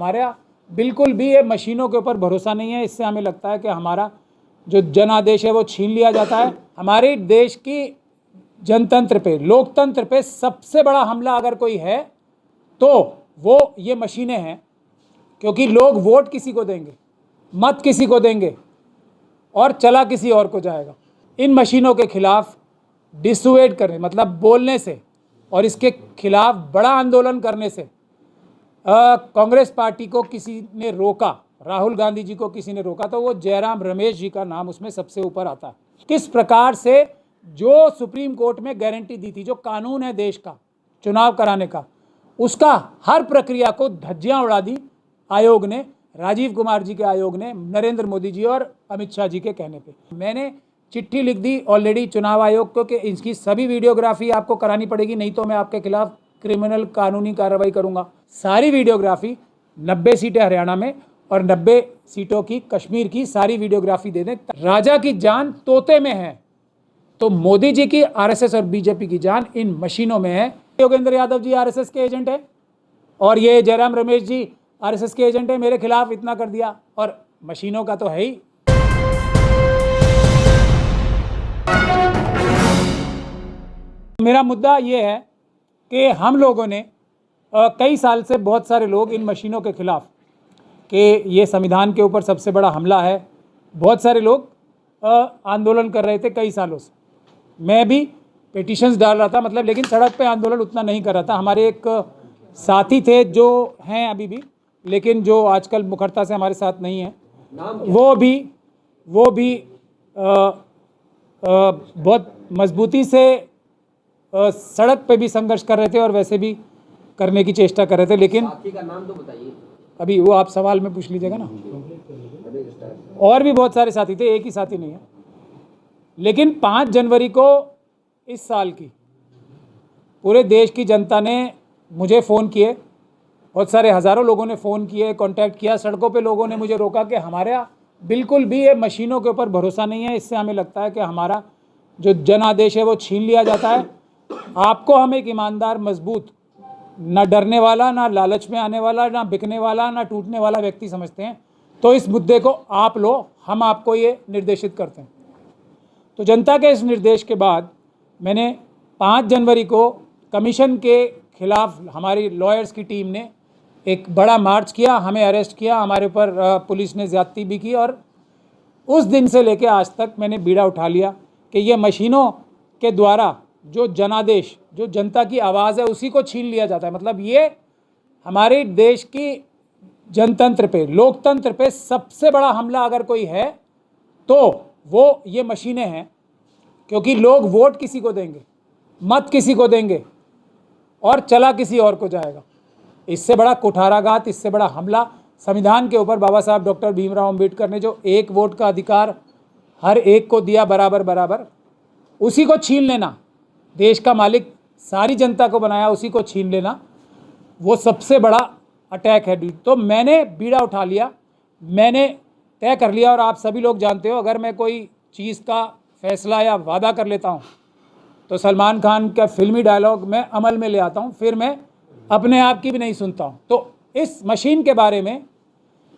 हमारा बिल्कुल भी ये मशीनों के ऊपर भरोसा नहीं है। इससे हमें लगता है कि हमारा जो जनादेश है वो छीन लिया जाता है। हमारे देश की जनतंत्र पे, लोकतंत्र पे सबसे बड़ा हमला अगर कोई है तो वो ये मशीनें हैं, क्योंकि लोग वोट किसी को देंगे, मत किसी को देंगे और चला किसी और को जाएगा। इन मशीनों के खिलाफ डिसुएड करने, मतलब बोलने से और इसके खिलाफ बड़ा आंदोलन करने से कांग्रेस पार्टी को किसी ने रोका, राहुल गांधी जी को किसी ने रोका, तो वो जयराम रमेश जी का नाम उसमें सबसे ऊपर आता है। किस प्रकार से जो सुप्रीम कोर्ट में गारंटी दी थी, जो कानून है देश का चुनाव कराने का, उसका हर प्रक्रिया को धज्जियां उड़ा दी आयोग ने, राजीव कुमार जी के आयोग ने, नरेंद्र मोदी जी और अमित शाह जी के कहने पे। मैंने चिट्ठी लिख दी ऑलरेडी चुनाव आयोग को कि इसकी सभी वीडियोग्राफी आपको करानी पड़ेगी, नहीं तो मैं आपके खिलाफ क्रिमिनल कानूनी कार्रवाई करूंगा। सारी वीडियोग्राफी 90 सीटें हरियाणा में और 90 सीटों की कश्मीर की सारी वीडियोग्राफी दे दें। राजा की जान तोते में है, तो मोदी जी की आरएसएस और बीजेपी की जान इन मशीनों में है। योगेंद्र यादव जी आरएसएस के एजेंट है और ये जयराम रमेश जी आरएसएस के एजेंट है, मेरे खिलाफ इतना कर दिया, और मशीनों का तो है ही। मेरा मुद्दा ये है कि हम लोगों ने कई साल से, बहुत सारे लोग इन मशीनों के खिलाफ, कि ये संविधान के ऊपर सबसे बड़ा हमला है, बहुत सारे लोग आंदोलन कर रहे थे कई सालों से। मैं भी पिटिशंस डाल रहा था, मतलब, लेकिन सड़क पे आंदोलन उतना नहीं कर रहा था। हमारे एक साथी थे जो हैं अभी भी, लेकिन जो आजकल मुखरता से हमारे साथ नहीं है, वो भी बहुत मजबूती से सड़क पे भी संघर्ष कर रहे थे और वैसे भी करने की चेष्टा कर रहे थे। लेकिन साथी का नाम तो बताइए। अभी वो आप सवाल में पूछ लीजिएगा ना। और भी बहुत सारे साथी थे, एक ही साथी नहीं है। लेकिन 5 जनवरी को इस साल की पूरे देश की जनता ने मुझे फ़ोन किए, बहुत सारे हज़ारों लोगों ने फ़ोन किए, कांटेक्ट किया, सड़कों पे लोगों ने मुझे रोका कि हमारा बिल्कुल भी ये मशीनों के ऊपर भरोसा नहीं है। इससे हमें लगता है कि हमारा जो जनादेश है वो छीन लिया जाता है। आपको हम एक ईमानदार, मजबूत, ना डरने वाला, ना लालच में आने वाला, ना बिकने वाला, ना टूटने वाला व्यक्ति समझते हैं, तो इस मुद्दे को आप लो, हम आपको ये निर्देशित करते हैं। तो जनता के इस निर्देश के बाद मैंने 5 जनवरी को कमीशन के खिलाफ हमारी लॉयर्स की टीम ने एक बड़ा मार्च किया, हमें अरेस्ट किया, हमारे ऊपर पुलिस ने ज़्यादती भी की, और उस दिन से लेकर आज तक मैंने बीड़ा उठा लिया कि ये मशीनों के द्वारा जो जनादेश, जो जनता की आवाज़ है, उसी को छीन लिया जाता है। मतलब ये हमारे देश की जनतंत्र पे, लोकतंत्र पे सबसे बड़ा हमला अगर कोई है तो वो ये मशीनें हैं, क्योंकि लोग वोट किसी को देंगे, मत किसी को देंगे और चला किसी और को जाएगा। इससे बड़ा कुठाराघात, इससे बड़ा हमला संविधान के ऊपर बाबा साहब डॉक्टर भीमराव अंबेडकर ने जो एक वोट का अधिकार हर एक को दिया बराबर बराबर, उसी को छीन लेना, देश का मालिक सारी जनता को बनाया, उसी को छीन लेना, वो सबसे बड़ा अटैक है। तो मैंने बीड़ा उठा लिया, मैंने तय कर लिया, और आप सभी लोग जानते हो, अगर मैं कोई चीज़ का फैसला या वादा कर लेता हूँ तो सलमान खान का फिल्मी डायलॉग मैं अमल में ले आता हूँ, फिर मैं अपने आप की भी नहीं सुनता हूँ। तो इस मशीन के बारे में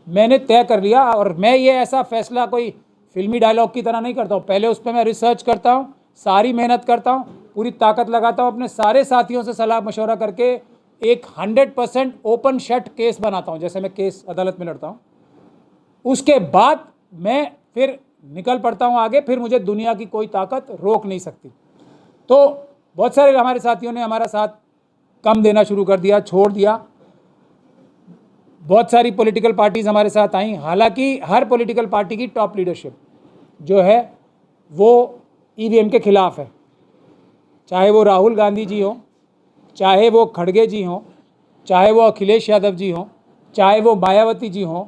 मैंने तय कर लिया, और मैं ये ऐसा फैसला कोई फिल्मी डायलॉग की तरह नहीं करता हूँ। पहले उस पर मैं रिसर्च करता हूँ, सारी मेहनत करता हूँ, पूरी ताकत लगाता हूँ, अपने सारे साथियों से सलाह मशवरा करके एक 100% ओपन शट केस बनाता हूँ, जैसे मैं केस अदालत में लड़ता हूँ। उसके बाद मैं फिर निकल पड़ता हूँ आगे, फिर मुझे दुनिया की कोई ताकत रोक नहीं सकती। तो बहुत सारे हमारे साथियों ने हमारा साथ कम देना शुरू कर दिया, छोड़ दिया। बहुत सारी पॉलिटिकल पार्टीज़ हमारे साथ आई, हालांकि हर पॉलिटिकल पार्टी की टॉप लीडरशिप जो है वो ईवीएम के खिलाफ है, चाहे वो राहुल गांधी जी हों, चाहे वो खड़गे जी हों, चाहे वो अखिलेश यादव जी हों, चाहे वो मायावती जी हों,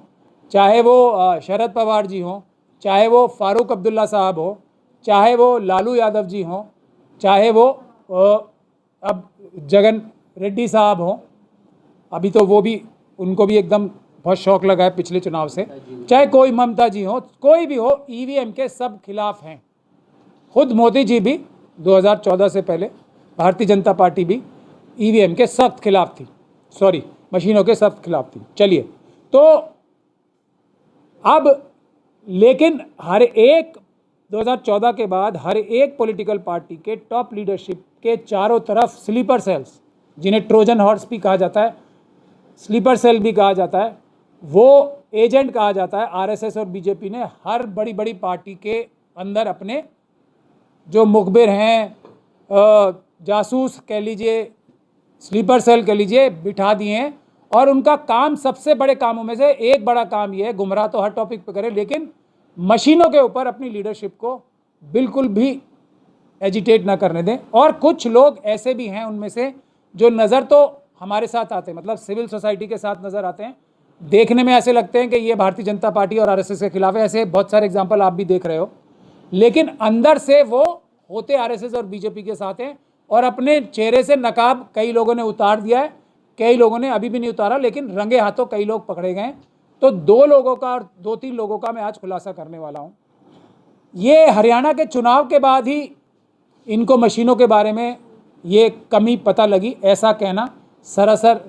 चाहे वो शरद पवार जी हों, चाहे वो फारूक अब्दुल्ला साहब हो, चाहे वो लालू यादव जी हों, चाहे वो अब जगन रेड्डी साहब हों, अभी तो वो भी, उनको भी एकदम बहुत शौक लगा है पिछले चुनाव से, चाहे कोई ममता जी हो, कोई भी हो, ईवीएम के सब खिलाफ हैं। खुद मोदी जी भी 2014 से पहले, भारतीय जनता पार्टी भी ईवीएम के सख्त खिलाफ थी, मशीनों के सख्त खिलाफ थी। चलिए, तो अब लेकिन हर एक 2014 के बाद हर एक पॉलिटिकल पार्टी के टॉप लीडरशिप के चारों तरफ स्लीपर सेल्स, जिन्हें ट्रोजन हॉर्स भी कहा जाता है, स्लीपर सेल भी कहा जाता है, वो एजेंट कहा जाता है। आरएसएस और बीजेपी ने हर बड़ी बड़ी पार्टी के अंदर अपने जो मुखबिर हैं, जासूस कह लीजिए, स्लीपर सेल कह लीजिए, बिठा दिए हैं। और उनका काम, सबसे बड़े कामों में से एक बड़ा काम ये है, गुमराह तो हर टॉपिक पे करें, लेकिन मशीनों के ऊपर अपनी लीडरशिप को बिल्कुल भी एजिटेट ना करने दें। और कुछ लोग ऐसे भी हैं उनमें से जो नज़र तो हमारे साथ आते हैं, मतलब सिविल सोसाइटी के साथ नज़र आते हैं, देखने में ऐसे लगते हैं कि ये भारतीय जनता पार्टी और आरएसएस के खिलाफ है। ऐसे बहुत सारे एग्जाम्पल आप भी देख रहे हो, लेकिन अंदर से वो होते आरएसएस और बीजेपी के साथ हैं। और अपने चेहरे से नकाब कई लोगों ने उतार दिया है, कई लोगों ने अभी भी नहीं उतारा, लेकिन रंगे हाथों कई लोग पकड़े गए। तो 2 लोगों का और 2-3 लोगों का मैं आज खुलासा करने वाला हूँ। ये हरियाणा के चुनाव के बाद ही इनको मशीनों के बारे में ये कमी पता लगी, ऐसा कहना सरासर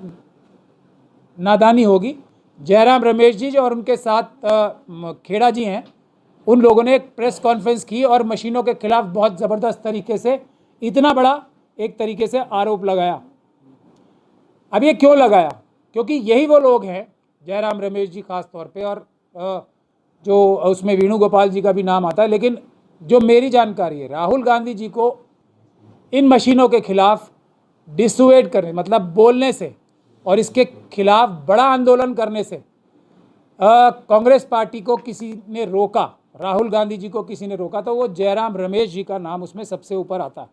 नादानी होगी। जयराम रमेश जी और उनके साथ खेड़ा जी हैं, उन लोगों ने एक प्रेस कॉन्फ्रेंस की और मशीनों के खिलाफ बहुत ज़बरदस्त तरीके से, इतना बड़ा एक तरीके से आरोप लगाया। अब ये क्यों लगाया? क्योंकि यही वो लोग हैं, जयराम रमेश जी खास तौर पे, और जो उसमें वेणुगोपाल जी का भी नाम आता है, लेकिन जो मेरी जानकारी है, राहुल गांधी जी को इन मशीनों के खिलाफ डिसुएड करने, मतलब बोलने से और इसके खिलाफ बड़ा आंदोलन करने से कांग्रेस पार्टी को किसी ने रोका, राहुल गांधी जी को किसी ने रोका, तो वो जयराम रमेश जी का नाम उसमें सबसे ऊपर आता है।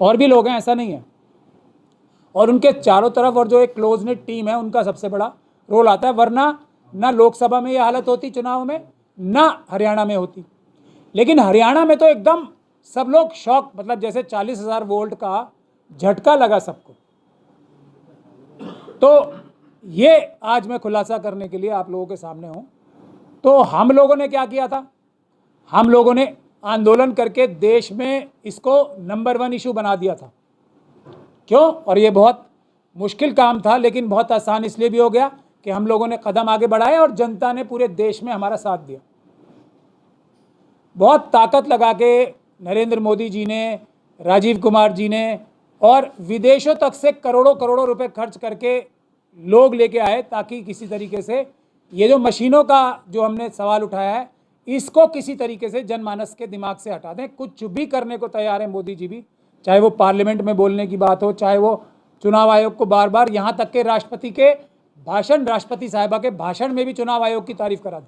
और भी लोग हैं, ऐसा नहीं है। और उनके चारों तरफ और जो एक क्लोज नेट टीम है, उनका सबसे बड़ा रोल आता है, वरना ना लोकसभा में ये हालत होती चुनाव में, ना हरियाणा में होती। लेकिन हरियाणा में तो एकदम सब लोग शॉक, मतलब जैसे 40,000 वोल्ट का झटका लगा सबको। तो ये आज मैं खुलासा करने के लिए आप लोगों के सामने हूँ। तो हम लोगों ने क्या किया था? हम लोगों ने आंदोलन करके देश में इसको नंबर 1 इशू बना दिया था। क्यों? और ये बहुत मुश्किल काम था, लेकिन बहुत आसान इसलिए भी हो गया कि हम लोगों ने कदम आगे बढ़ाए और जनता ने पूरे देश में हमारा साथ दिया। बहुत ताकत लगा के नरेंद्र मोदी जी ने, राजीव कुमार जी ने, और विदेशों तक से करोड़ों करोड़ों रुपए खर्च करके लोग लेके आए, ताकि किसी तरीके से ये जो मशीनों का जो हमने सवाल उठाया है, इसको किसी तरीके से जनमानस के दिमाग से हटा दें। कुछ भी करने को तैयार है मोदी जी भी, चाहे वो पार्लियामेंट में बोलने की बात हो, चाहे वो चुनाव आयोग को बार बार, यहाँ तक के राष्ट्रपति के भाषण, राष्ट्रपति साहिबा के भाषण में भी चुनाव आयोग की तारीफ करा दी।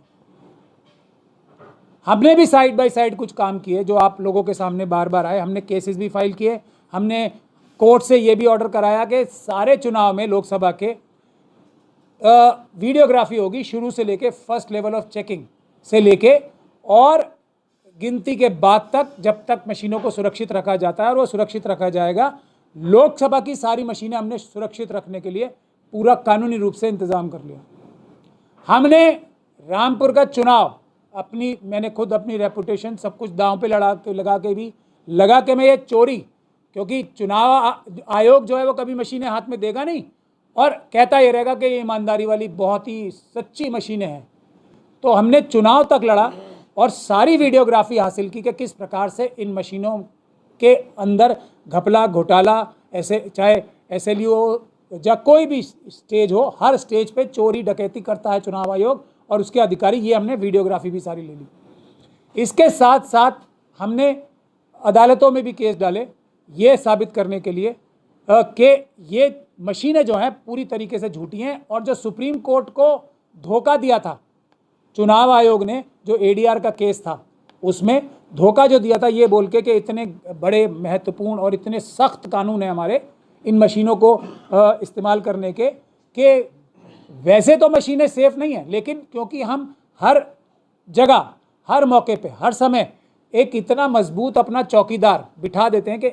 हमने भी साइड बाय साइड कुछ काम किए जो आप लोगों के सामने बार बार आए। हमने केसेस भी फाइल किए, हमने कोर्ट से ये भी ऑर्डर कराया कि सारे चुनाव में लोकसभा के वीडियोग्राफी होगी, शुरू से लेके फर्स्ट लेवल ऑफ चेकिंग से लेके और गिनती के बाद तक, जब तक मशीनों को सुरक्षित रखा जाता है, और वो सुरक्षित रखा जाएगा। लोकसभा की सारी मशीनें हमने सुरक्षित रखने के लिए पूरा कानूनी रूप से इंतजाम कर लिया। हमने रामपुर का चुनाव अपनी, मैंने खुद अपनी रेपुटेशन सब कुछ दांव पे लगा के मैं ये चोरी, क्योंकि चुनाव आयोग जो है वो कभी मशीनें हाथ में देगा नहीं और कहता ये रहेगा कि ये ईमानदारी वाली बहुत ही सच्ची मशीनें हैं। तो हमने चुनाव तक लड़ा और सारी वीडियोग्राफी हासिल की कि किस प्रकार से इन मशीनों के अंदर घपला घोटाला, ऐसे चाहे SLU या कोई भी स्टेज हो, हर स्टेज पे चोरी डकैती करता है चुनाव आयोग और उसके अधिकारी। ये हमने वीडियोग्राफी भी सारी ले ली। इसके साथ साथ हमने अदालतों में भी केस डाले, ये साबित करने के लिए कि ये मशीनें जो हैं पूरी तरीके से झूठी हैं। और जो सुप्रीम कोर्ट को धोखा दिया था चुनाव आयोग ने, जो ADR का केस था, उसमें धोखा जो दिया था ये बोल के कि इतने बड़े महत्वपूर्ण और इतने सख्त कानून हैं हमारे इन मशीनों को इस्तेमाल करने के, कि वैसे तो मशीनें सेफ नहीं हैं, लेकिन क्योंकि हम हर जगह, हर मौके पे, हर समय एक इतना मजबूत अपना चौकीदार बिठा देते हैं कि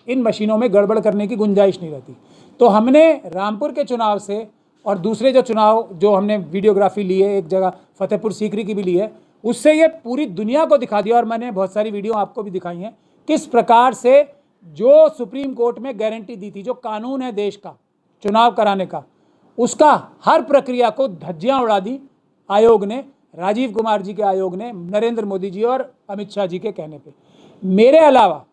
इन मशीनों में गड़बड़ करने की गुंजाइश नहीं रहती। तो हमने रामपुर के चुनाव से और दूसरे जो चुनाव जो हमने वीडियोग्राफी ली है, एक जगह फतेहपुर सीकरी की भी ली है, उससे ये पूरी दुनिया को दिखा दिया। और मैंने बहुत सारी वीडियो आपको भी दिखाई हैं किस प्रकार से जो सुप्रीम कोर्ट में गारंटी दी थी, जो कानून है देश का चुनाव कराने का, उसका हर प्रक्रिया को धज्जियां उड़ा दी आयोग ने, राजीव कुमार जी के आयोग ने, नरेंद्र मोदी जी और अमित शाह जी के कहने पे। मेरे अलावा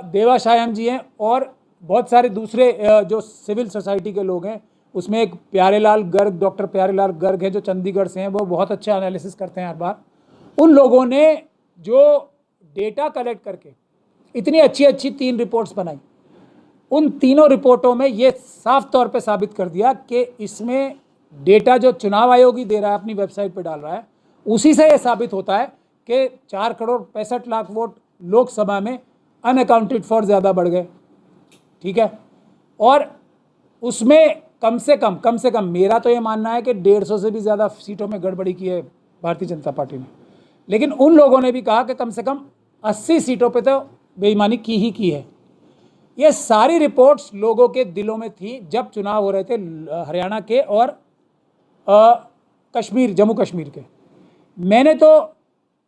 देवाशायम जी हैं और बहुत सारे दूसरे जो सिविल सोसाइटी के लोग हैं, उसमें एक प्यारेलाल गर्ग, डॉक्टर प्यारेलाल गर्ग है जो चंडीगढ़ से हैं, वो बहुत अच्छा एनालिसिस करते हैं हर बार। उन लोगों ने जो डेटा कलेक्ट करके इतनी अच्छी अच्छी 3 रिपोर्ट्स बनाई, उन तीनों रिपोर्टों में ये साफ तौर पे साबित कर दिया कि इसमें डेटा जो चुनाव आयोग ही दे रहा है, अपनी वेबसाइट पे डाल रहा है, उसी से ये साबित होता है कि 4,65,00,000 वोट लोकसभा में अनअकाउंटेड फॉर ज़्यादा बढ़ गए। ठीक है, और उसमें कम से कम मेरा तो ये मानना है कि 150 से भी ज़्यादा सीटों में गड़बड़ी की है भारतीय जनता पार्टी ने, लेकिन उन लोगों ने भी कहा कि कम से कम 80 सीटों पे तो बेईमानी की ही की है। ये सारी रिपोर्ट्स लोगों के दिलों में थी जब चुनाव हो रहे थे हरियाणा के और कश्मीर, जम्मू कश्मीर के। मैंने तो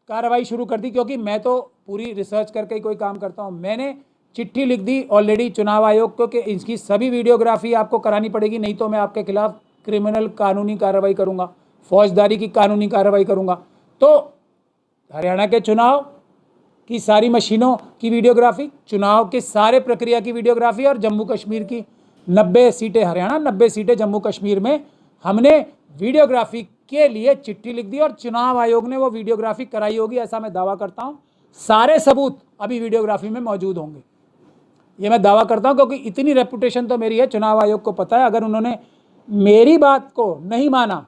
कार्रवाई शुरू कर दी, क्योंकि मैं तो पूरी रिसर्च करके ही कोई काम करता हूँ। मैंने चिट्ठी लिख दी ऑलरेडी चुनाव आयोग को कि इसकी सभी वीडियोग्राफी आपको करानी पड़ेगी, नहीं तो मैं आपके खिलाफ क्रिमिनल कानूनी कार्रवाई करूँगा, फौजदारी की कानूनी कार्रवाई करूँगा। तो हरियाणा के चुनाव की सारी मशीनों की वीडियोग्राफी, चुनाव के सारे प्रक्रिया की वीडियोग्राफी, और जम्मू कश्मीर की 90 सीटें हरियाणा, 90 सीटें जम्मू कश्मीर में हमने वीडियोग्राफी के लिए चिट्ठी लिख दी और चुनाव आयोग ने वो वीडियोग्राफी कराई होगी, ऐसा मैं दावा करता हूँ। सारे सबूत अभी वीडियोग्राफी में मौजूद होंगे, ये मैं दावा करता हूँ, क्योंकि इतनी रेपुटेशन तो मेरी है, चुनाव आयोग को पता है अगर उन्होंने मेरी बात को नहीं माना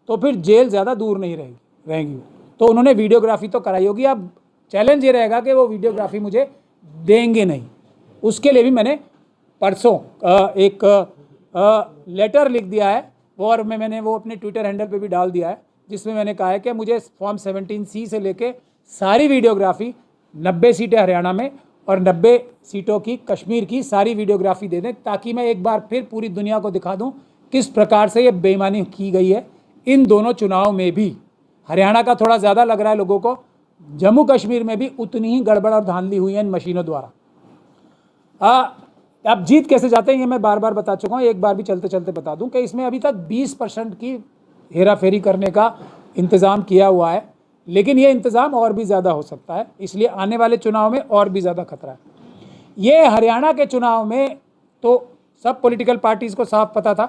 तो फिर जेल ज़्यादा दूर नहीं रहेगी। तो उन्होंने वीडियोग्राफी तो कराई होगी। अब चैलेंज ये रहेगा कि वो वीडियोग्राफी मुझे देंगे नहीं। उसके लिए भी मैंने परसों एक लेटर लिख दिया है, और मैंने वो अपने ट्विटर हैंडल पे भी डाल दिया है, जिसमें मैंने कहा है कि मुझे फॉर्म 17C से लेके सारी वीडियोग्राफी, 90 सीटें हरियाणा में और 90 सीटों की कश्मीर की सारी वीडियोग्राफी दे दें, ताकि मैं एक बार फिर पूरी दुनिया को दिखा दूं किस प्रकार से ये बेईमानी की गई है इन दोनों चुनाव में भी। हरियाणा का थोड़ा ज़्यादा लग रहा है लोगों को, जम्मू कश्मीर में भी उतनी ही गड़बड़ और धांधली हुई है इन मशीनों द्वारा। अब जीत कैसे जाते हैं ये मैं बार बार बता चुका हूँ, एक बार भी चलते चलते बता दूं कि इसमें अभी तक 20% की हेराफेरी करने का इंतज़ाम किया हुआ है, लेकिन ये इंतज़ाम और भी ज़्यादा हो सकता है, इसलिए आने वाले चुनाव में और भी ज़्यादा खतरा है। ये हरियाणा के चुनाव में तो सब पॉलिटिकल पार्टीज़ को साफ पता था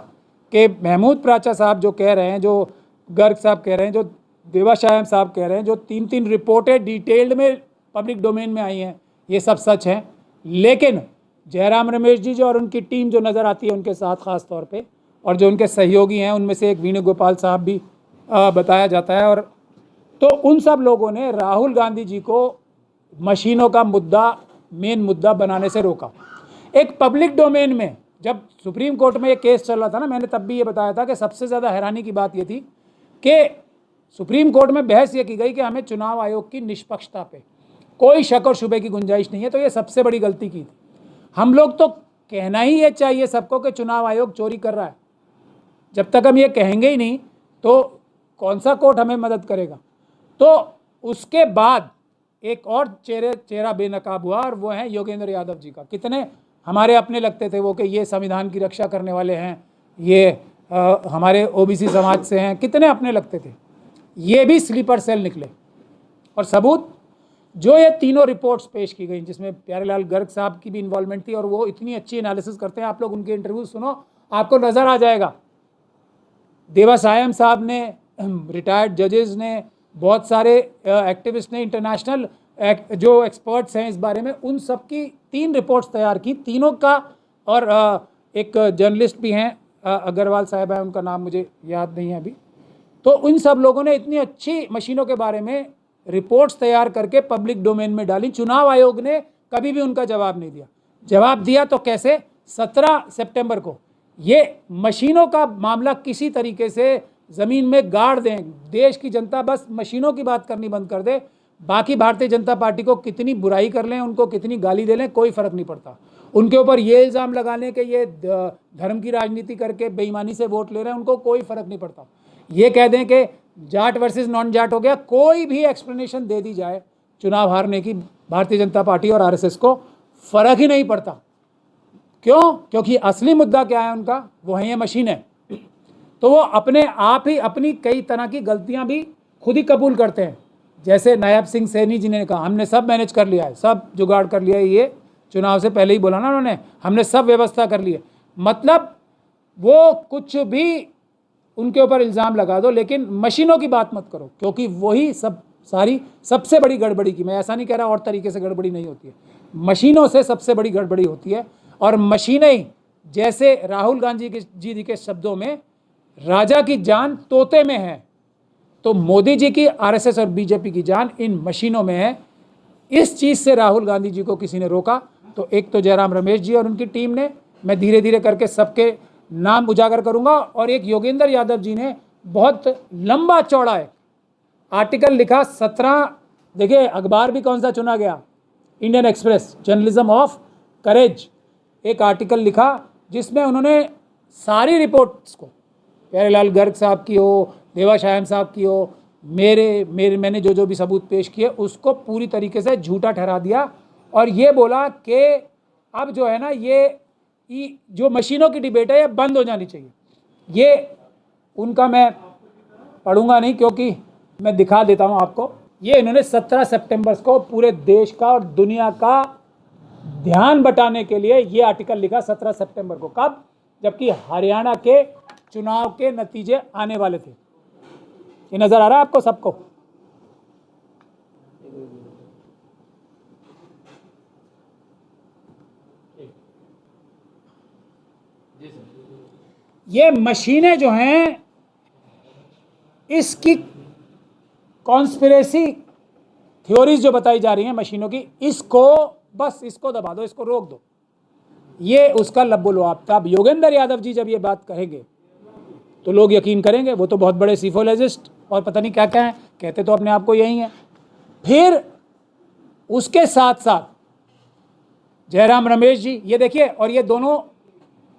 कि महमूद प्राचा साहब जो कह रहे हैं, जो गर्ग साहब कह रहे हैं, जो देवाशायम साहब कह रहे हैं, जो 3 रिपोर्टें डिटेल्ड में पब्लिक डोमेन में आई हैं, ये सब सच हैं। लेकिन जयराम रमेश जी जो और उनकी टीम जो नज़र आती है उनके साथ ख़ास तौर पे, और जो उनके सहयोगी हैं उनमें से एक वेणुगोपाल साहब भी बताया जाता है, और तो उन सब लोगों ने राहुल गांधी जी को मशीनों का मुद्दा मेन मुद्दा बनाने से रोका। एक पब्लिक डोमेन में जब सुप्रीम कोर्ट में ये केस चल रहा था ना, मैंने तब भी ये बताया था कि सबसे ज़्यादा हैरानी की बात ये थी कि सुप्रीम कोर्ट में बहस ये की गई कि हमें चुनाव आयोग की निष्पक्षता पे कोई शक और शुबे की गुंजाइश नहीं है। तो ये सबसे बड़ी गलती की थी। हम लोग तो कहना ही ये चाहिए सबको कि चुनाव आयोग चोरी कर रहा है। जब तक हम ये कहेंगे ही नहीं तो कौन सा कोर्ट हमें मदद करेगा। तो उसके बाद एक और चेहरा बेनकाब हुआ, और वो है योगेंद्र यादव जी का। कितने हमारे अपने लगते थे वो कि ये संविधान की रक्षा करने वाले हैं, ये हमारे ओबीसी समाज से हैं, कितने अपने लगते थे। ये भी स्लीपर सेल निकले। और सबूत जो ये तीनों रिपोर्ट्स पेश की गई, जिसमें प्यारेलाल गर्ग साहब की भी इन्वॉल्वमेंट थी, और वो इतनी अच्छी एनालिसिस करते हैं, आप लोग उनके इंटरव्यू सुनो, आपको नज़र आ जाएगा। देवासायम साहब ने, रिटायर्ड जजेस ने, बहुत सारे एक्टिविस्ट ने, इंटरनेशनल जो एक्सपर्ट्स हैं इस बारे में, उन सब की 3 रिपोर्ट्स तैयार की, तीनों का। और एक जर्नलिस्ट भी हैं, अग्रवाल साहब है, उनका नाम मुझे याद नहीं है अभी। तो उन सब लोगों ने इतनी अच्छी मशीनों के बारे में रिपोर्ट्स तैयार करके पब्लिक डोमेन में डाली। चुनाव आयोग ने कभी भी उनका जवाब नहीं दिया। जवाब दिया तो कैसे, 17 सितंबर को ये मशीनों का मामला किसी तरीके से ज़मीन में गाड़ दें, देश की जनता बस मशीनों की बात करनी बंद कर दे, बाकी भारतीय जनता पार्टी को कितनी बुराई कर लें, उनको कितनी गाली दे लें, कोई फ़र्क नहीं पड़ता। उनके ऊपर ये इल्ज़ाम लगाने के ये धर्म की राजनीति करके बेईमानी से वोट ले रहे हैं, उनको कोई फ़र्क नहीं पड़ता। ये कह दें कि जाट वर्सेस नॉन जाट हो गया, कोई भी एक्सप्लेनेशन दे दी जाए चुनाव हारने की, भारतीय जनता पार्टी और आरएसएस को फ़र्क ही नहीं पड़ता। क्यों? क्योंकि असली मुद्दा क्या है उनका, वो है ये मशीनें। तो वो अपने आप ही अपनी कई तरह की गलतियां भी खुद ही कबूल करते हैं। जैसे नायब सिंह सैनी जी ने कहा, हमने सब मैनेज कर लिया है, सब जुगाड़ कर लिया है, ये चुनाव से पहले ही बोला ना उन्होंने, हमने सब व्यवस्था कर ली है। मतलब वो कुछ भी उनके ऊपर इल्ज़ाम लगा दो, लेकिन मशीनों की बात मत करो, क्योंकि वही सारी सबसे बड़ी गड़बड़ी की, मैं ऐसा नहीं कह रहा और तरीके से गड़बड़ी नहीं होती है, मशीनों से सबसे बड़ी गड़बड़ी होती है। और मशीनें, जैसे राहुल गांधी जी के शब्दों में, राजा की जान तोते में है, तो मोदी जी की आरएसएस और बीजेपी की जान इन मशीनों में है। इस चीज़ से राहुल गांधी जी को किसी ने रोका, तो एक तो जयराम रमेश जी और उनकी टीम ने, मैं धीरे धीरे करके सबके नाम उजागर करूंगा, और एक योगेंद्र यादव जी ने बहुत लंबा चौड़ा है आर्टिकल लिखा 17, देखिए अखबार भी कौन सा चुना गया, Indian express, journalism of courage, एक आर्टिकल लिखा जिसमें उन्होंने सारी रिपोर्ट्स को, प्यारेलाल गर्ग साहब की हो, देवा शायम साहब की हो, मैंने जो भी सबूत पेश किए उसको पूरी तरीके से झूठा ठहरा दिया, और ये बोला कि अब जो है ना ये जो मशीनों की डिबेट है ये बंद हो जानी चाहिए। ये उनका मैं पढ़ूंगा नहीं, क्योंकि मैं दिखा देता हूं आपको। ये इन्होंने 17 सितंबर को पूरे देश का और दुनिया का ध्यान बटाने के लिए ये आर्टिकल लिखा 17 सितंबर को। कब? जबकि हरियाणा के चुनाव के नतीजे आने वाले थे। ये नजर आ रहा है आपको सबको? ये मशीनें जो हैं, इसकी कॉन्स्पिरेसी थ्योरीज जो बताई जा रही हैं मशीनों की, इसको दबा दो, इसको रोक दो, ये उसका लब्बुल आफ्ताब। योगेंद्र यादव जी जब ये बात कहेंगे तो लोग यकीन करेंगे, वो तो बहुत बड़े सीफोलॉजिस्ट और पता नहीं क्या क्या हैं, कहते तो अपने आप को यही हैं। फिर उसके साथ साथ जयराम रमेश जी, ये देखिए, और ये दोनों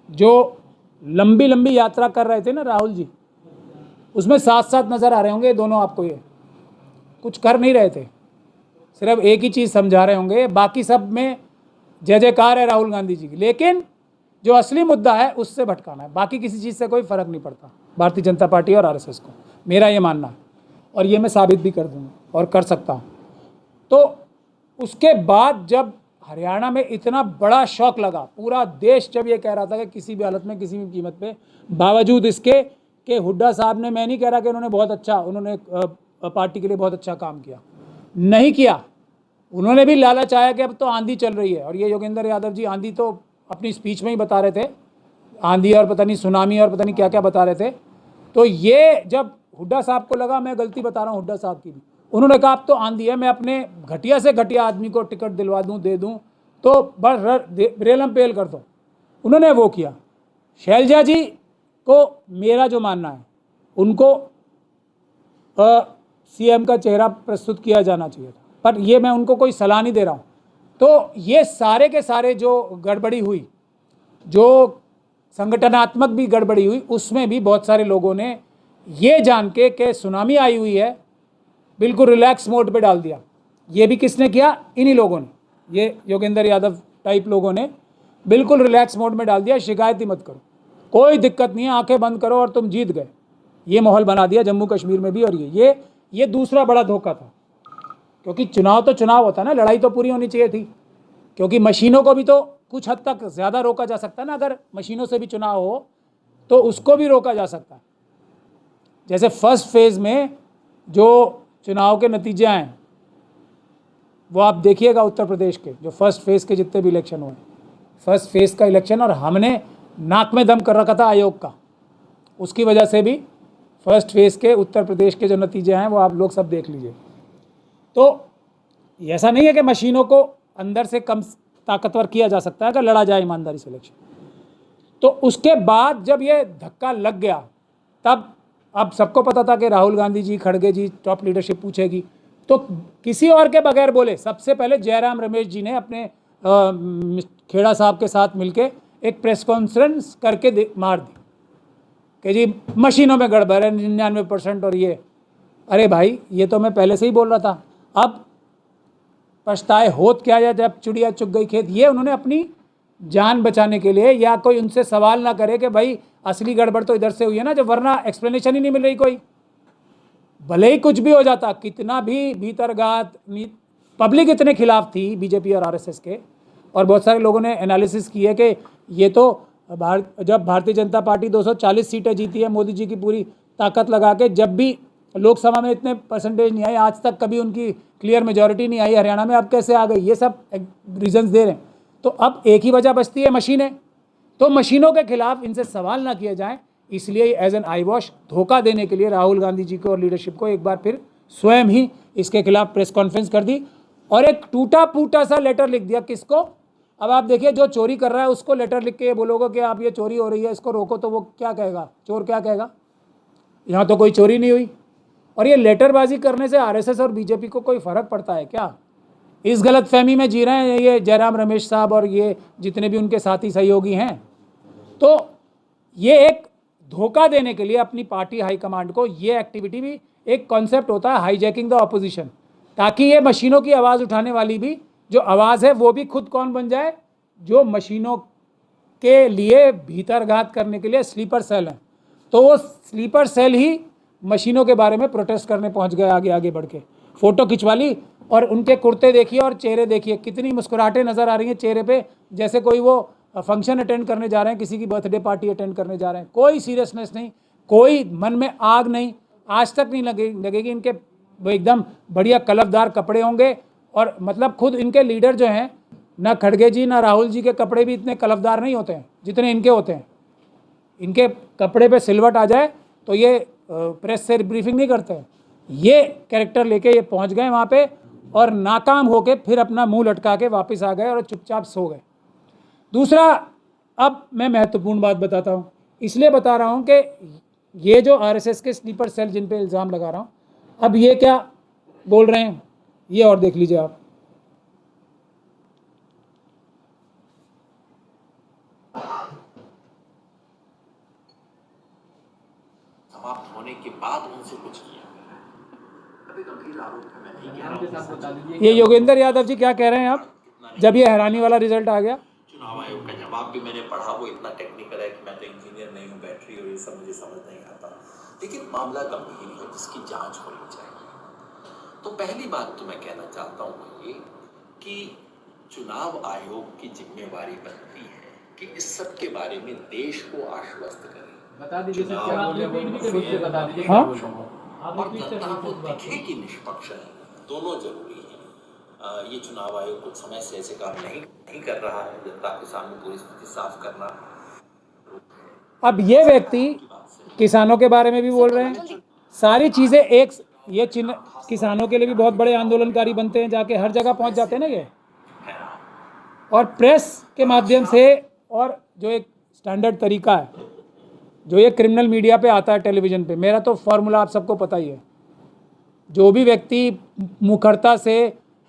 जो लंबी लंबी यात्रा कर रहे थे ना राहुल जी, उसमें साथ साथ नजर आ रहे होंगे दोनों आपको। ये कुछ कर नहीं रहे थे, सिर्फ एक ही चीज़ समझा रहे होंगे, बाकी सब में जय जयकार है राहुल गांधी जी की, लेकिन जो असली मुद्दा है उससे भटकाना है। बाकी किसी चीज़ से कोई फर्क नहीं पड़ता भारतीय जनता पार्टी और आरएसएस को, मेरा ये मानना है, और ये मैं साबित भी कर दूंगा और कर सकता हूँ। तो उसके बाद जब हरियाणा में इतना बड़ा शॉक लगा, पूरा देश जब ये कह रहा था कि किसी भी हालत में किसी भी कीमत पे, बावजूद इसके कि हुड्डा साहब ने, मैं नहीं कह रहा कि उन्होंने पार्टी के लिए बहुत अच्छा काम किया, नहीं किया, उन्होंने भी लालच आया कि अब तो आंधी चल रही है, और ये योगेंद्र यादव जी आंधी तो अपनी स्पीच में ही बता रहे थे, आंधी और पता नहीं सुनामी और पता नहीं क्या क्या बता रहे थे। तो ये जब हुड्डा साहब को लगा, मैं गलती बता रहा हूँ हुड्डा साहब की भी, उन्होंने कहा अब तो आंधी है, मैं अपने घटिया से घटिया आदमी को टिकट दिलवा दूँ, दे दूँ, तो बस रेलम पेल कर दो, उन्होंने वो किया। शैलजा जी को मेरा जो मानना है, उनको सीएम का चेहरा प्रस्तुत किया जाना चाहिए था, पर ये मैं उनको कोई सलाह नहीं दे रहा हूँ। तो ये सारे के सारे जो गड़बड़ी हुई, जो संगठनात्मक भी गड़बड़ी हुई, उसमें भी बहुत सारे लोगों ने ये जान के कि सुनामी आई हुई है, बिल्कुल रिलैक्स मोड पे डाल दिया। ये भी किसने किया? इन्हीं लोगों ने, ये योगेंद्र यादव टाइप लोगों ने बिल्कुल रिलैक्स मोड में डाल दिया, शिकायत ही मत करो, कोई दिक्कत नहीं है, आंखें बंद करो और तुम जीत गए, ये माहौल बना दिया जम्मू कश्मीर में भी। और ये दूसरा बड़ा धोखा था, क्योंकि चुनाव तो चुनाव होता है ना, लड़ाई तो पूरी होनी चाहिए थी, क्योंकि मशीनों को भी तो कुछ हद तक ज़्यादा रोका जा सकता है ना, अगर मशीनों से भी चुनाव हो तो उसको भी रोका जा सकता है। जैसे फर्स्ट फेज़ में जो चुनाव के नतीजे आए, वो आप देखिएगा उत्तर प्रदेश के, जो फर्स्ट फेज़ के जितने भी इलेक्शन हुए, फर्स्ट फेज़ का इलेक्शन, और हमने नाक में दम कर रखा था आयोग का, उसकी वजह से भी फर्स्ट फेज़ के उत्तर प्रदेश के जो नतीजे हैं वो आप लोग सब देख लीजिए। तो ऐसा नहीं है कि मशीनों को अंदर से कम ताकतवर किया जा सकता है अगर लड़ा जाए ईमानदारी से इलेक्शन। तो उसके बाद जब ये धक्का लग गया, तब अब सबको पता था कि राहुल गांधी जी, खड़गे जी, टॉप लीडरशिप पूछेगी, तो किसी और के बगैर बोले सबसे पहले जयराम रमेश जी ने अपने खेड़ा साहब के साथ मिलके एक प्रेस कॉन्फ्रेंस करके मार दी कि जी मशीनों में गड़बड़ है 99%, और ये, अरे भाई ये तो मैं पहले से ही बोल रहा था, अब पछताए होत क्या है जब चिड़िया चुग गई खेत। ये उन्होंने अपनी जान बचाने के लिए, या कोई उनसे सवाल ना करे कि भाई असली गड़बड़ तो इधर से हुई है ना, जब वरना एक्सप्लेनेशन ही नहीं मिल रही कोई। भले ही कुछ भी हो जाता, कितना भी भीतरघात, पब्लिक इतने खिलाफ थी बीजेपी और आरएसएस के, और बहुत सारे लोगों ने एनालिसिस की है कि ये तो जब भारतीय जनता पार्टी 240 सीटें जीती है मोदी जी की पूरी ताकत लगा के, जब भी लोकसभा में इतने परसेंटेज नहीं आए, आज तक कभी उनकी क्लियर मेजॉरिटी नहीं आई हरियाणा में, अब कैसे आ गई, ये सब रीजंस दे रहे हैं। तो अब एक ही वजह बचती है, मशीनें। तो मशीनों के खिलाफ इनसे सवाल ना किए जाएं, इसलिए एज एन आई वॉश धोखा देने के लिए राहुल गांधी जी को और लीडरशिप को एक बार फिर स्वयं ही इसके खिलाफ प्रेस कॉन्फ्रेंस कर दी और एक टूटा फूटा सा लेटर लिख दिया। किसको? अब आप देखिए, जो चोरी कर रहा है उसको लेटर लिख के ये बोलोगे कि आप ये चोरी हो रही है, इसको रोको, तो वो क्या कहेगा? चोर क्या कहेगा? यहाँ तो कोई चोरी नहीं हुई। और ये लेटरबाजी करने से आरएसएस और बीजेपी को कोई फर्क पड़ता है क्या? इस गलतफहमी में जी रहे हैं ये जयराम रमेश साहब और ये जितने भी उनके साथी सहयोगी हैं। तो ये एक धोखा देने के लिए अपनी पार्टी हाईकमांड को, ये एक्टिविटी भी एक कॉन्सेप्ट होता है हाईजैकिंग द ऑपोजिशन, ताकि ये मशीनों की आवाज़ उठाने वाली भी जो आवाज़ है वो भी खुद कौन बन जाए? जो मशीनों के लिए भीतरघात करने के लिए स्लीपर सेल हैं। तो वो स्लीपर सेल ही मशीनों के बारे में प्रोटेस्ट करने पहुंच गए, आगे आगे बढ़ के फ़ोटो खिंचवा ली, और उनके कुर्ते देखिए और चेहरे देखिए, कितनी मुस्कुराहटें नज़र आ रही हैं चेहरे पे, जैसे कोई वो फंक्शन अटेंड करने जा रहे हैं, किसी की बर्थडे पार्टी अटेंड करने जा रहे हैं। कोई सीरियसनेस नहीं, कोई मन में आग नहीं, आज तक नहीं लगेगी। इनके वो एकदम बढ़िया कलफदार कपड़े होंगे, और मतलब खुद इनके लीडर जो हैं, ना खड़गे जी ना राहुल जी के कपड़े भी इतने कलफदार नहीं होते हैं जितने इनके होते हैं। इनके कपड़े पे सिलवट आ जाए तो ये प्रेस से ब्रीफिंग नहीं करते हैं। ये कैरेक्टर लेके ये पहुंच गए वहाँ पे, और नाकाम होके फिर अपना मुंह लटका के वापस आ गए और चुपचाप सो गए। दूसरा, अब मैं महत्वपूर्ण बात बताता हूँ, इसलिए बता रहा हूँ कि ये जो आरएसएस के स्लीपर सेल जिन पे इल्ज़ाम लगा रहा हूँ, अब ये क्या बोल रहे हैं ये और देख लीजिए आप। समाप्त होने के बाद उनसे कुछ किया, कभी गंभीर आरोप है, मैं नहीं कह रहा हूं। ये योगेंद्र यादव जी क्या कह रहे हैं आप, जब ये हैरानी वाला रिजल्ट आ गया? चुनाव आयोग का जवाब भी मैंने पढ़ा, वो इतना टेक्निकल है कि मैं तो इंजीनियर नहीं हूँ, बैटरी और ये सब मुझे समझ नहीं आता, लेकिन मामला गंभीर है जिसकी जांच होनी चाहिए। तो पहली बात तो मैं कहना चाहता हूँ ये कि चुनाव आयोग की जिम्मेवारी बनती है कि इस सब के बारे में देश को आश्वस्त करें। बता दीजिए बता दीजिए, और जनता को दिखे कि निष्पक्ष है, दोनों जरूरी है। ये चुनाव आयोग कुछ समय से ऐसे काम नहीं कर रहा है, जनता के सामने पूरी स्थिति साफ करना। अब ये व्यक्ति किसानों के बारे में भी बोल रहे हैं, सारी चीजें एक, ये किसानों के लिए भी बहुत बड़े आंदोलनकारी बनते हैं, जाके हर जगह पहुंच जाते हैं ना ये, और प्रेस के माध्यम से, और जो एक स्टैंडर्ड तरीका है जो ये क्रिमिनल मीडिया पे आता है, टेलीविज़न पे, मेरा तो फॉर्मूला आप सबको पता ही है। जो भी व्यक्ति मुखरता से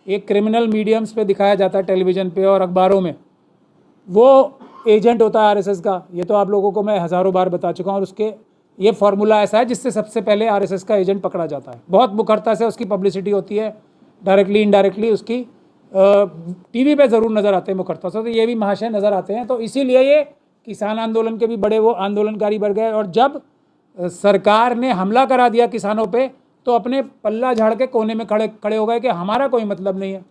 एक क्रिमिनल मीडियम्स पे दिखाया जाता है टेलीविज़न पे और अखबारों में, वो एजेंट होता है आरएसएस का। ये तो आप लोगों को मैं हज़ारों बार बता चुका हूँ, और उसके ये फार्मूला ऐसा है जिससे सबसे पहले आरएसएस का एजेंट पकड़ा जाता है। बहुत मुखरता से उसकी पब्लिसिटी होती है, डायरेक्टली इनडायरेक्टली उसकी टीवी पे ज़रूर नज़र आते हैं मुखरता से, तो ये भी महाशय नज़र आते हैं। तो इसीलिए ये किसान आंदोलन के भी बड़े वो आंदोलनकारी बढ़ गए, और जब सरकार ने हमला करा दिया किसानों पे, तो अपने पल्ला झाड़ के कोने में खड़े हो गए कि हमारा कोई मतलब नहीं है,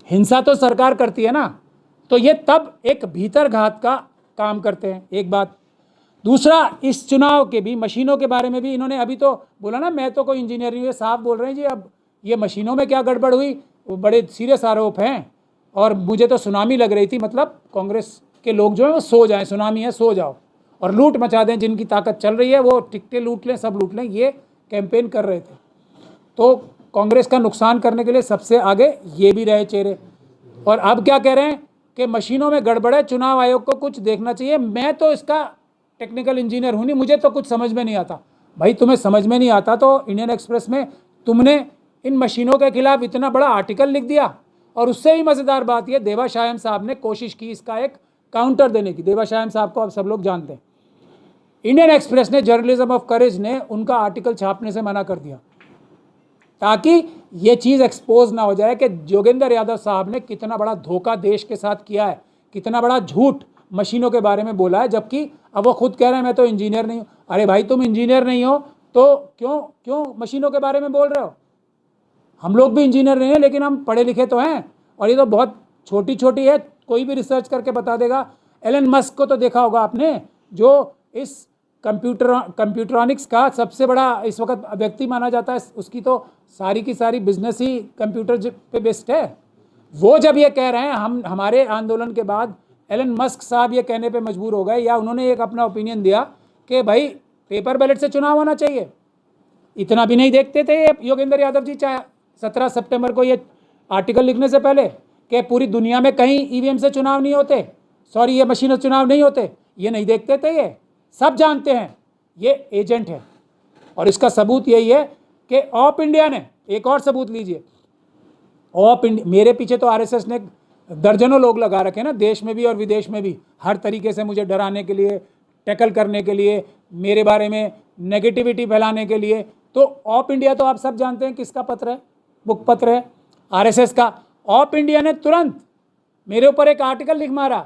हिंसा तो सरकार करती है ना। तो ये तब एक भीतरघात का काम करते हैं, एक बात। दूसरा, इस चुनाव के भी मशीनों के बारे में भी इन्होंने अभी तो बोला ना, मैं तो कोई इंजीनियर नहीं हूँ, साफ बोल रहे हैं जी। अब ये मशीनों में क्या गड़बड़ हुई, वो बड़े सीरियस आरोप हैं, और मुझे तो सुनामी लग रही थी, मतलब कांग्रेस के लोग जो हैं वो सो जाएं, सुनामी है सो जाओ, और लूट मचा दें, जिनकी ताकत चल रही है वो टिकटें लूट लें, सब लूट लें, ये कैंपेन कर रहे थे। तो कांग्रेस का नुकसान करने के लिए सबसे आगे ये भी रहे चेहरे, और अब क्या कह रहे हैं कि मशीनों में गड़बड़ है, चुनाव आयोग को कुछ देखना चाहिए। मैं तो इसका टेक्निकल इंजीनियर हूँ नहीं, मुझे तो कुछ समझ में नहीं आता। भाई तुम्हें समझ में नहीं आता तो इंडियन एक्सप्रेस में तुमने इन मशीनों के खिलाफ इतना बड़ा आर्टिकल लिख दिया, और उससे भी मज़ेदार बात यह, देवाशायम साहब ने कोशिश की इसका एक काउंटर देने की। देवाशायम साहब को अब सब लोग जानते हैं। इंडियन एक्सप्रेस ने, जर्नलिज्म ऑफ करेज ने उनका आर्टिकल छापने से मना कर दिया, ताकि ये चीज़ एक्सपोज ना हो जाए कि योगेंद्र यादव साहब ने कितना बड़ा धोखा देश के साथ किया है, कितना बड़ा झूठ मशीनों के बारे में बोला है, जबकि अब वो खुद कह रहे हैं मैं तो इंजीनियर नहीं हूँ। अरे भाई तुम इंजीनियर नहीं हो तो क्यों क्यों मशीनों के बारे में बोल रहे हो? हम लोग भी इंजीनियर नहीं हैं, लेकिन हम पढ़े लिखे तो हैं, और ये तो बहुत छोटी छोटी है, कोई भी रिसर्च करके बता देगा। एलन मस्क को तो देखा होगा आपने, जो इस कंप्यूटरॉनिक्स का सबसे बड़ा इस वक्त व्यक्ति माना जाता है, उसकी तो सारी की सारी बिजनेस ही कंप्यूटर पे बेस्ड है। वो जब ये कह रहे हैं, हमारे आंदोलन के बाद एलन मस्क साहब ये कहने पे मजबूर हो गए, या उन्होंने एक अपना ओपिनियन दिया कि भाई पेपर बैलेट से चुनाव होना चाहिए। इतना भी नहीं देखते थे योगेंद्र यादव जी, चाहे 17 सितंबर को ये आर्टिकल लिखने से पहले, कि पूरी दुनिया में कहीं ईवीएम से चुनाव नहीं होते, सॉरी ये मशीनों से चुनाव नहीं होते, ये नहीं देखते थे। ये सब जानते हैं ये एजेंट है। और इसका सबूत यही है कि ऑप इंडिया ने, एक और सबूत लीजिए, ऑप इंडिया, मेरे पीछे तो आरएसएस ने दर्जनों लोग लगा रखे हैं ना, देश में भी और विदेश में भी, हर तरीके से मुझे डराने के लिए, टैकल करने के लिए, मेरे बारे में नेगेटिविटी फैलाने के लिए। तो ऑप इंडिया तो आप सब जानते हैं किसका पत्र है, बुक पत्र है, आरएसएस का। ऑप इंडिया ने तुरंत मेरे ऊपर एक आर्टिकल लिख मारा,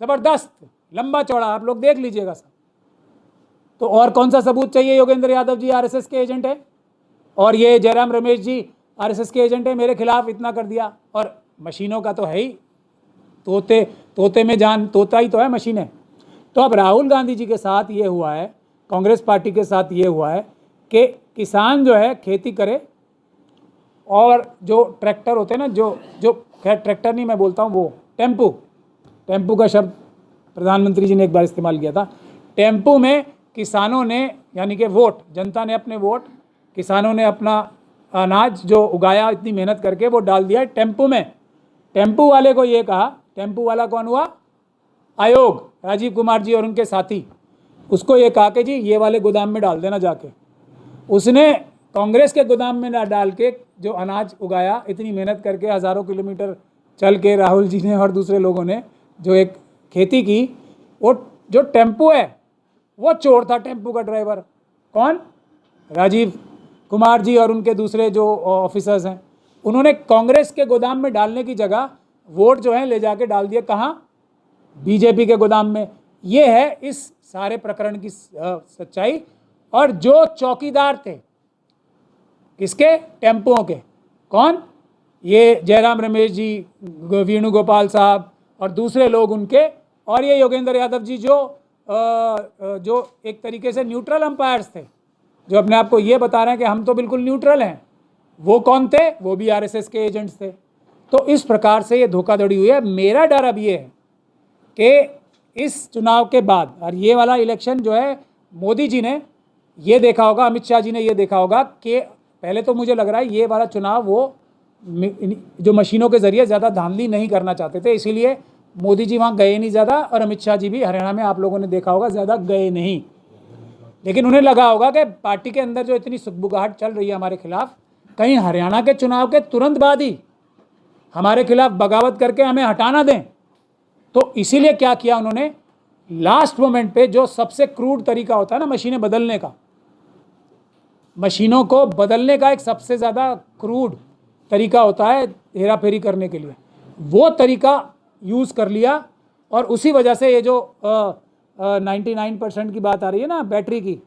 ज़बरदस्त, लंबा चौड़ा, आप लोग देख लीजिएगा सब। तो और कौन सा सबूत चाहिए? योगेंद्र यादव जी आरएसएस के एजेंट है, और ये जयराम रमेश जी आरएसएस के एजेंट है, मेरे खिलाफ इतना कर दिया। और मशीनों का तो है ही, तोते में जान, तोता ही तो है मशीनें। तो अब राहुल गांधी जी के साथ ये हुआ है, कांग्रेस पार्टी के साथ ये हुआ है कि किसान जो है खेती करे, और जो ट्रैक्टर होते हैं ना, जो खैर ट्रैक्टर नहीं मैं बोलता हूँ, वो टेम्पू का शब्द प्रधानमंत्री जी ने एक बार इस्तेमाल किया था। टेम्पू में किसानों ने, यानी कि वोट, जनता ने अपने वोट, किसानों ने अपना अनाज जो उगाया इतनी मेहनत करके, वो डाल दिया टेम्पू में। टेम्पू वाले को ये कहा, टेम्पू वाला कौन हुआ? आयोग, राजीव कुमार जी और उनके साथी। उसको ये कहा कि जी ये वाले गोदाम में डाल देना जाके। उसने कांग्रेस के गोदाम में ना डाल के जो अनाज उगाया, इतनी मेहनत करके हज़ारों किलोमीटर चल के राहुल जी ने और दूसरे लोगों ने जो एक खेती की, वो जो टेम्पू है वो चोर था, टेम्पू का ड्राइवर। कौन? राजीव कुमार जी और उनके दूसरे जो ऑफिसर्स हैं। उन्होंने कांग्रेस के गोदाम में डालने की जगह वोट जो है ले जाके डाल दिए कहाँ? बीजेपी के गोदाम में। ये है इस सारे प्रकरण की सच्चाई। और जो चौकीदार थे किसके? टेम्पुओं के। कौन? ये जयराम रमेश जी, वेणुगोपाल साहब और दूसरे लोग उनके, और ये योगेंद्र यादव जी जो एक तरीके से न्यूट्रल अंपायर्स थे, जो अपने आप को ये बता रहे हैं कि हम तो बिल्कुल न्यूट्रल हैं। वो कौन थे? वो भी आरएसएस के एजेंट्स थे। तो इस प्रकार से ये धोखाधड़ी हुई है। मेरा डर अब ये है कि इस चुनाव के बाद, और ये वाला इलेक्शन जो है, मोदी जी ने ये देखा होगा, अमित शाह जी ने ये देखा होगा कि पहले तो मुझे लग रहा है ये वाला चुनाव वो जो मशीनों के ज़रिए ज़्यादा धांधली नहीं करना चाहते थे, इसीलिए मोदी जी वहाँ गए नहीं ज़्यादा, और अमित शाह जी भी हरियाणा में आप लोगों ने देखा होगा ज़्यादा गए नहीं। लेकिन उन्हें लगा होगा कि पार्टी के अंदर जो इतनी सुगबुगाहट चल रही है हमारे खिलाफ, कहीं हरियाणा के चुनाव के तुरंत बाद ही हमारे खिलाफ बगावत करके हमें हटाना दें। तो इसीलिए क्या किया उन्होंने, लास्ट मोमेंट पे जो सबसे क्रूड तरीका होता है ना मशीनें बदलने का, मशीनों को बदलने का एक सबसे ज़्यादा क्रूड तरीका होता है हेरा फेरी करने के लिए, वो तरीका यूज़ कर लिया। और उसी वजह से ये जो 99% की बात आ रही है ना बैटरी की,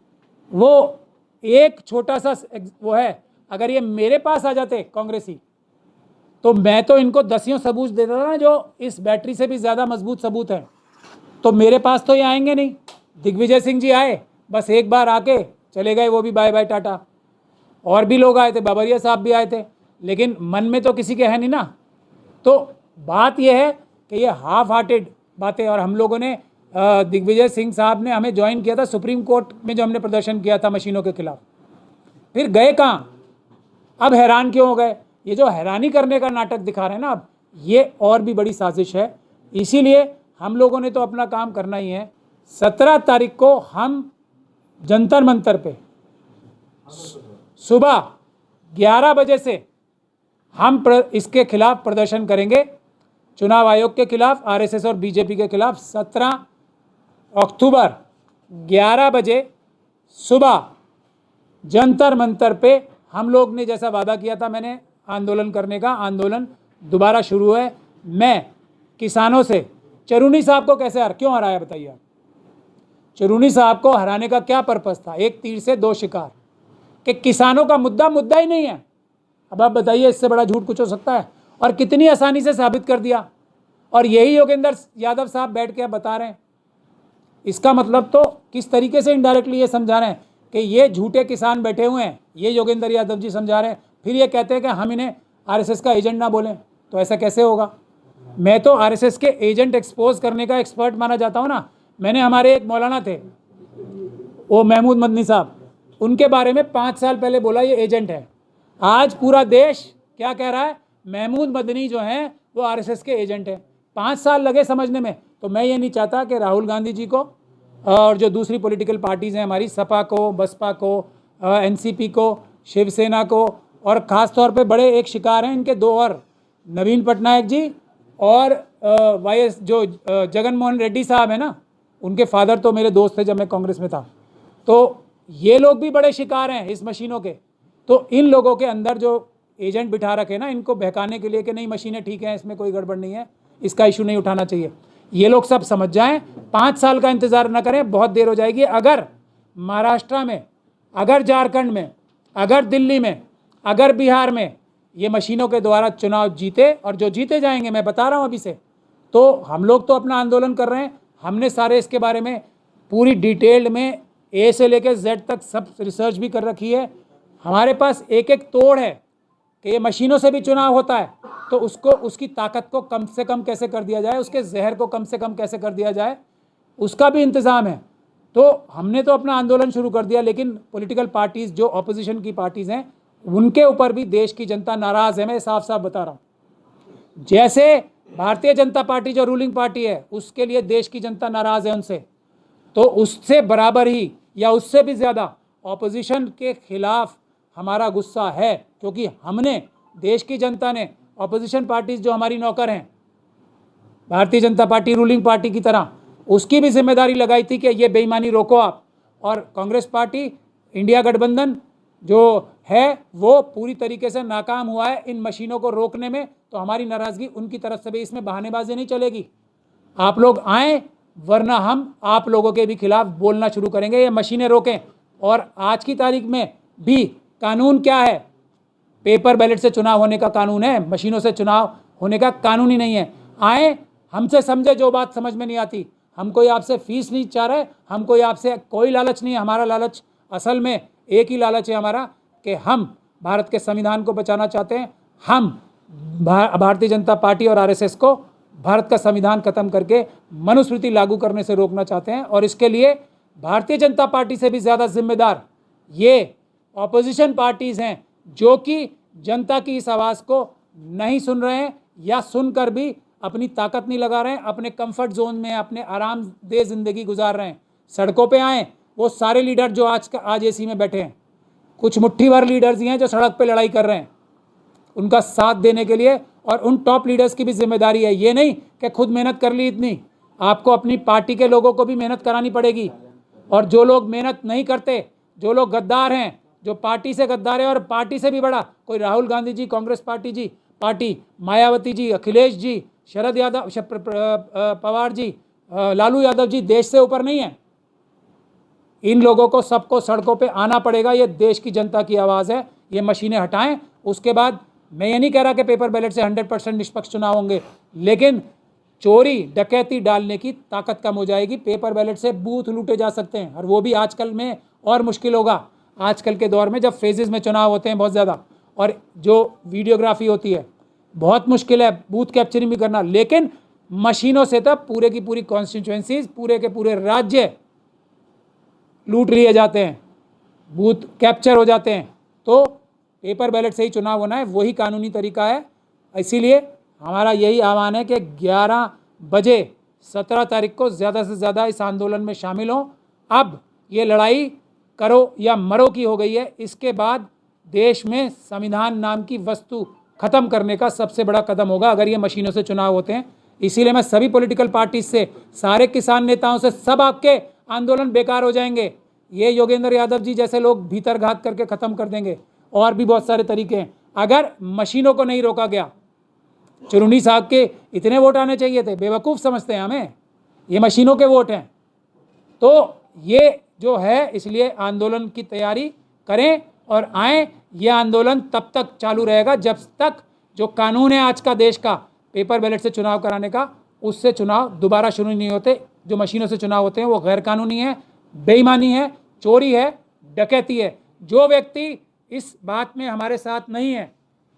वो एक छोटा सा वो है। अगर ये मेरे पास आ जाते कांग्रेसी, तो मैं तो इनको 10 सबूत देता था ना, जो इस बैटरी से भी ज़्यादा मजबूत सबूत हैं। तो मेरे पास तो ये आएंगे नहीं। दिग्विजय सिंह जी आए, बस एक बार आके चले गए, वो भी बाय बाय टाटा। और भी लोग आए थे, बाबरिया साहब भी आए थे, लेकिन मन में तो किसी के है नहीं ना। तो बात यह है कि ये हाफ हार्टेड बातें, और हम लोगों ने दिग्विजय सिंह साहब ने हमें ज्वाइन किया था सुप्रीम कोर्ट में, जो हमने प्रदर्शन किया था मशीनों के खिलाफ, फिर गए कहाँ? अब हैरान क्यों हो गए? ये जो हैरानी करने का नाटक दिखा रहे हैं ना, अब ये और भी बड़ी साजिश है। इसीलिए हम लोगों ने तो अपना काम करना ही है। 17 तारीख को हम जंतर मंतर पे सुबह 11 बजे से हम इसके खिलाफ प्रदर्शन करेंगे, चुनाव आयोग के खिलाफ, आरएसएस और बीजेपी के खिलाफ। 17 अक्टूबर 11 बजे सुबह जंतर मंतर पे हम लोग ने जैसा वादा किया था मैंने आंदोलन करने का, आंदोलन दोबारा शुरू है। मैं किसानों से, चरूनी साहब को कैसे क्यों हराया बताइए आप? चुरूनी साहब को हराने का क्या पर्पस था? एक तीर से दो शिकार, कि किसानों का मुद्दा ही नहीं है। अब आप बताइए इससे बड़ा झूठ कुछ हो सकता है? और कितनी आसानी से साबित कर दिया। और यही योगेंद्र यादव साहब बैठ के बता रहे हैं। इसका मतलब तो किस तरीके से इनडायरेक्टली ये समझा रहे हैं कि ये झूठे किसान बैठे हुए हैं, ये योगेंद्र यादव जी समझा रहे हैं। फिर ये कहते हैं कि हम इन्हें आरएसएस का एजेंट ना बोलें, तो ऐसा कैसे होगा? मैं तो आरएसएस के एजेंट एक्सपोज करने का एक्सपर्ट माना जाता हूँ ना। मैंने हमारे एक मौलाना थे, वो महमूद मदनी साहब, उनके बारे में 5 साल पहले बोला ये एजेंट है। आज पूरा देश क्या कह रहा है? महमूद मदनी जो हैं वो आरएसएस के एजेंट हैं। 5 साल लगे समझने में। तो मैं ये नहीं चाहता कि राहुल गांधी जी को और जो दूसरी पॉलिटिकल पार्टीज़ हैं हमारी, सपा को, बसपा को, एनसीपी को, शिवसेना को, और ख़ास तौर पे बड़े एक शिकार हैं इनके दो और, नवीन पटनायक जी और वाईएस जो जगन मोहन रेड्डी साहब हैं ना, उनके फादर तो मेरे दोस्त थे जब मैं कांग्रेस में था। तो ये लोग भी बड़े शिकार हैं इस मशीनों के। तो इन लोगों के अंदर जो एजेंट बिठा रखे ना, इनको बहकाने के लिए कि नहीं मशीनें ठीक हैं, इसमें कोई गड़बड़ नहीं है, इसका इशू नहीं उठाना चाहिए, ये लोग सब समझ जाएं। 5 साल का इंतज़ार न करें, बहुत देर हो जाएगी। अगर महाराष्ट्र में, अगर झारखंड में, अगर दिल्ली में, अगर बिहार में ये मशीनों के द्वारा चुनाव जीते, और जो जीते जाएंगे मैं बता रहा हूँ अभी से, तो हम लोग तो अपना आंदोलन कर रहे हैं। हमने सारे इसके बारे में पूरी डिटेल्ड में ए से लेकर जेड तक सब रिसर्च भी कर रखी है। हमारे पास एक एक तोड़ है कि ये मशीनों से भी चुनाव होता है, तो उसको, उसकी ताकत को कम से कम कैसे कर दिया जाए, उसके जहर को कम से कम कैसे कर दिया जाए, उसका भी इंतज़ाम है। तो हमने तो अपना आंदोलन शुरू कर दिया, लेकिन पॉलिटिकल पार्टीज़ जो अपोजिशन की पार्टीज़ हैं उनके ऊपर भी देश की जनता नाराज़ है। मैं साफ साफ बता रहा हूँ। जैसे भारतीय जनता पार्टी जो रूलिंग पार्टी है, उसके लिए देश की जनता नाराज़ है उनसे, तो उससे बराबर ही या उससे भी ज़्यादा ऑपोजिशन के खिलाफ हमारा गुस्सा है, क्योंकि हमने, देश की जनता ने, ऑपोजिशन पार्टीज जो हमारी नौकर हैं, Bharatiya Janata party ruling party की तरह, उसकी भी जिम्मेदारी लगाई थी कि ये बेईमानी रोको आप। और कांग्रेस पार्टी, इंडिया गठबंधन जो है वो पूरी तरीके से नाकाम हुआ है इन मशीनों को रोकने में। तो हमारी नाराज़गी उनकी तरफ से भी, इसमें बहानेबाजी नहीं चलेगी। आप लोग आएँ, वरना हम आप लोगों के भी खिलाफ बोलना शुरू करेंगे, ये मशीनें रोकें। और आज की तारीख में भी कानून क्या है? पेपर बैलेट से चुनाव होने का कानून है, मशीनों से चुनाव होने का कानून ही नहीं है। आए, हमसे समझे जो बात समझ में नहीं आती। हम कोई आपसे फीस नहीं चाह रहे, हम कोई आपसे कोई लालच नहीं है। हमारा लालच असल में एक ही लालच है हमारा, कि हम भारत के संविधान को बचाना चाहते हैं। हम भारतीय जनता पार्टी और आरएसएस को भारत का संविधान खत्म करके मनुस्मृति लागू करने से रोकना चाहते हैं। और इसके लिए भारतीय जनता पार्टी से भी ज़्यादा जिम्मेदार ये ऑपोजिशन पार्टीज़ हैं, जो कि जनता की इस आवाज़ को नहीं सुन रहे हैं, या सुनकर भी अपनी ताकत नहीं लगा रहे हैं, अपने कंफर्ट जोन में अपने आरामदेह ज़िंदगी गुजार रहे हैं। सड़कों पे आएँ, वो सारे लीडर जो आज एसी में बैठे हैं, कुछ मुट्ठी भर लीडर्स ही हैं जो सड़क पे लड़ाई कर रहे हैं, उनका साथ देने के लिए। और उन टॉप लीडर्स की भी जिम्मेदारी है, ये नहीं कि खुद मेहनत कर ली इतनी, आपको अपनी पार्टी के लोगों को भी मेहनत करानी पड़ेगी। और जो लोग मेहनत नहीं करते, जो लोग गद्दार हैं, जो पार्टी से गद्दार है, और पार्टी से भी बड़ा कोई राहुल गांधी जी, कांग्रेस पार्टी, मायावती जी, अखिलेश जी, शरद यादव, पवार जी, लालू यादव जी देश से ऊपर नहीं है। इन लोगों को सबको सड़कों पे आना पड़ेगा। ये देश की जनता की आवाज़ है। ये मशीनें हटाएं। उसके बाद मैं ये नहीं कह रहा कि पेपर बैलेट से 100% निष्पक्ष चुनाव होंगे, लेकिन चोरी डकैती डालने की ताकत कम हो जाएगी। पेपर बैलेट से बूथ लूटे जा सकते हैं, और वो भी आजकल में और मुश्किल होगा। आजकल के दौर में जब फेजेस में चुनाव होते हैं बहुत ज़्यादा, और जो वीडियोग्राफी होती है, बहुत मुश्किल है बूथ कैप्चरिंग भी करना। लेकिन मशीनों से तब पूरे की पूरी कॉन्स्टिट्यूएंसीज, पूरे के पूरे राज्य लूट लिए जाते हैं, बूथ कैप्चर हो जाते हैं। तो पेपर बैलेट से ही चुनाव होना है, वही कानूनी तरीका है। इसीलिए हमारा यही आह्वान है कि 11 बजे 17 तारीख को ज़्यादा से ज़्यादा इस आंदोलन में शामिल हों। अब ये लड़ाई करो या मरो की हो गई है। इसके बाद देश में संविधान नाम की वस्तु ख़त्म करने का सबसे बड़ा कदम होगा अगर ये मशीनों से चुनाव होते हैं। इसीलिए मैं सभी पॉलिटिकल पार्टी से, सारे किसान नेताओं से, सब आपके आंदोलन बेकार हो जाएंगे। ये योगेंद्र यादव जी जैसे लोग भीतर घात करके ख़त्म कर देंगे। और भी बहुत सारे तरीके हैं। अगर मशीनों को नहीं रोका गया, चुरूनी साहब के इतने वोट आने चाहिए थे, बेवकूफ़ समझते हैं हमें, ये मशीनों के वोट हैं। तो ये जो है, इसलिए आंदोलन की तैयारी करें और आएँ। ये आंदोलन तब तक चालू रहेगा जब तक जो कानून है आज का देश का पेपर बैलेट से चुनाव कराने का, उससे चुनाव दोबारा शुरू नहीं होते। जो मशीनों से चुनाव होते हैं वो गैर कानूनी है, बेईमानी है, चोरी है, डकैती है। जो व्यक्ति इस बात में हमारे साथ नहीं है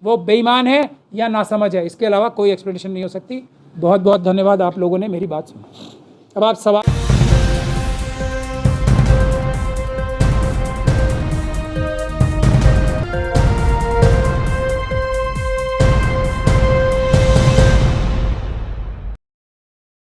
वो बेईमान है या नासमझ है। इसके अलावा कोई एक्सप्लेनेशन नहीं हो सकती। बहुत बहुत धन्यवाद, आप लोगों ने मेरी बात सुनी। अब आप सवाल